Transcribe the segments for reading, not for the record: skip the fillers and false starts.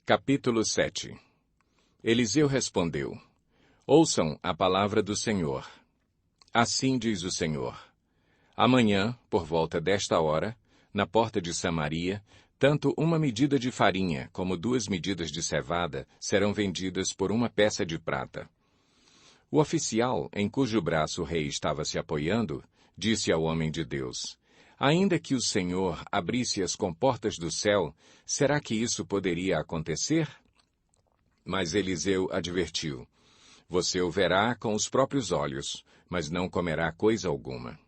Capítulo 7. Eliseu respondeu: Ouçam a palavra do Senhor. Assim diz o Senhor: Amanhã, por volta desta hora, na porta de Samaria, tanto uma medida de farinha como 2 medidas de cevada serão vendidas por uma peça de prata. O oficial, em cujo braço o rei estava se apoiando, disse ao homem de Deus: Ainda que o Senhor abrisse as comportas do céu, será que isso poderia acontecer? Mas Eliseu advertiu: Você o verá com os próprios olhos, mas não comerá coisa alguma.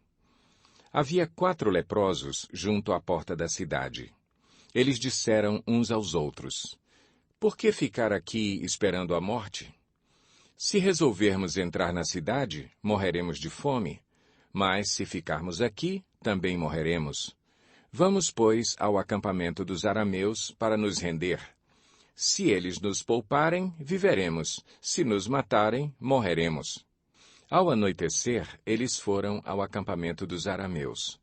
Havia 4 leprosos junto à porta da cidade. Eles disseram uns aos outros: Por que ficar aqui esperando a morte? Se resolvermos entrar na cidade, morreremos de fome. Mas se ficarmos aqui, também morreremos. Vamos, pois, ao acampamento dos arameus para nos render. Se eles nos pouparem, viveremos. Se nos matarem, morreremos. Ao anoitecer, eles foram ao acampamento dos arameus.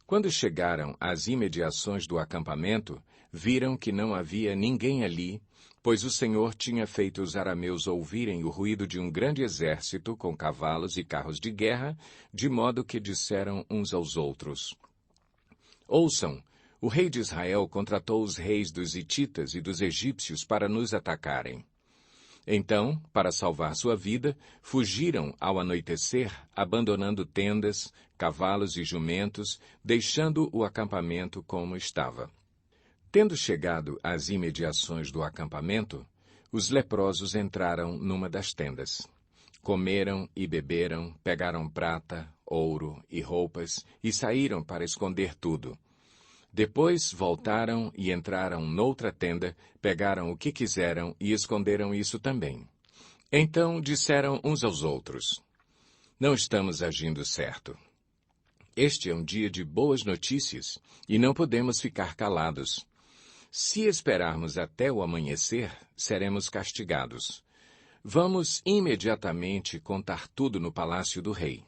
Quando chegaram às imediações do acampamento, viram que não havia ninguém ali, pois o Senhor tinha feito os arameus ouvirem o ruído de um grande exército com cavalos e carros de guerra, de modo que disseram uns aos outros: Ouçam, o rei de Israel contratou os reis dos hititas e dos egípcios para nos atacarem. Então, para salvar sua vida, fugiram ao anoitecer, abandonando tendas, cavalos e jumentos, deixando o acampamento como estava. Tendo chegado às imediações do acampamento, os leprosos entraram numa das tendas. Comeram e beberam, pegaram prata, ouro e roupas e saíram para esconder tudo. Depois voltaram e entraram noutra tenda, pegaram o que quiseram e esconderam isso também. Então disseram uns aos outros: Não estamos agindo certo. Este é um dia de boas notícias e não podemos ficar calados. Se esperarmos até o amanhecer, seremos castigados. Vamos imediatamente contar tudo no palácio do rei.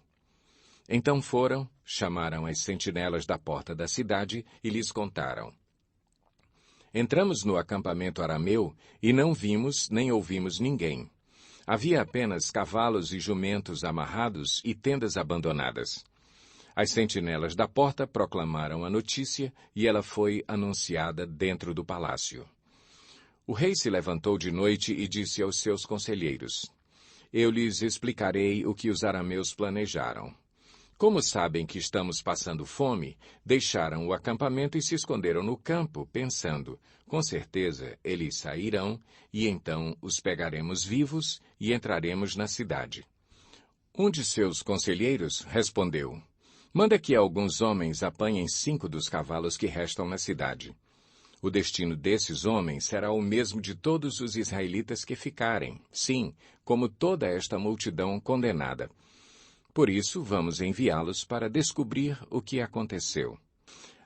Então foram, chamaram as sentinelas da porta da cidade e lhes contaram. Entramos no acampamento arameu e não vimos nem ouvimos ninguém. Havia apenas cavalos e jumentos amarrados e tendas abandonadas. As sentinelas da porta proclamaram a notícia e ela foi anunciada dentro do palácio. O rei se levantou de noite e disse aos seus conselheiros: Eu lhes explicarei o que os arameus planejaram. Como sabem que estamos passando fome, deixaram o acampamento e se esconderam no campo, pensando: com certeza eles sairão, e então os pegaremos vivos e entraremos na cidade. Um de seus conselheiros respondeu: Manda que alguns homens apanhem 5 dos cavalos que restam na cidade. O destino desses homens será o mesmo de todos os israelitas que ficarem, sim, como toda esta multidão condenada. Por isso, vamos enviá-los para descobrir o que aconteceu.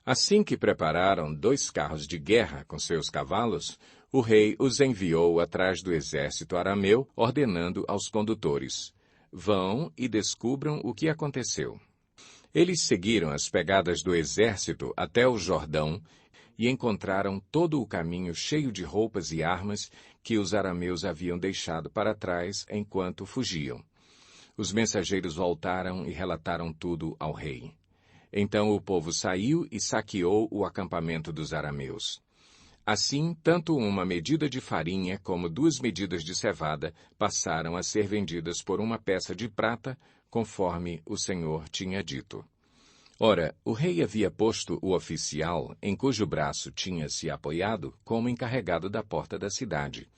Assim que prepararam 2 carros de guerra com seus cavalos, o rei os enviou atrás do exército arameu, ordenando aos condutores: Vão e descubram o que aconteceu. Eles seguiram as pegadas do exército até o Jordão e encontraram todo o caminho cheio de roupas e armas que os arameus haviam deixado para trás enquanto fugiam. Os mensageiros voltaram e relataram tudo ao rei. Então o povo saiu e saqueou o acampamento dos arameus. Assim, tanto uma medida de farinha como 2 medidas de cevada passaram a ser vendidas por uma peça de prata, conforme o Senhor tinha dito. Ora, o rei havia posto o oficial, em cujo braço tinha se apoiado, como encarregado da porta da cidade.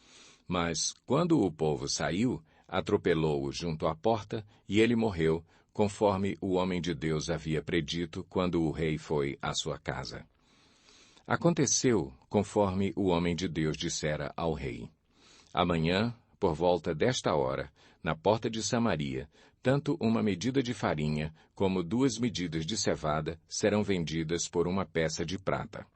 Mas, quando o povo saiu, atropelou-o junto à porta, e ele morreu, conforme o homem de Deus havia predito quando o rei foi à sua casa. Aconteceu conforme o homem de Deus dissera ao rei. Amanhã, por volta desta hora, na porta de Samaria, tanto uma medida de farinha como 2 medidas de cevada serão vendidas por uma peça de prata.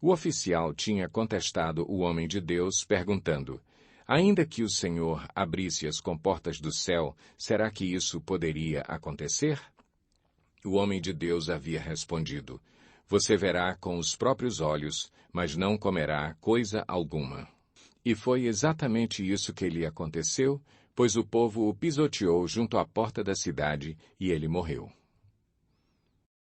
O oficial tinha contestado o homem de Deus, perguntando: Ainda que o Senhor abrisse as comportas do céu, será que isso poderia acontecer? O homem de Deus havia respondido: Você verá com os próprios olhos, mas não comerá coisa alguma. E foi exatamente isso que lhe aconteceu, pois o povo o pisoteou junto à porta da cidade e ele morreu.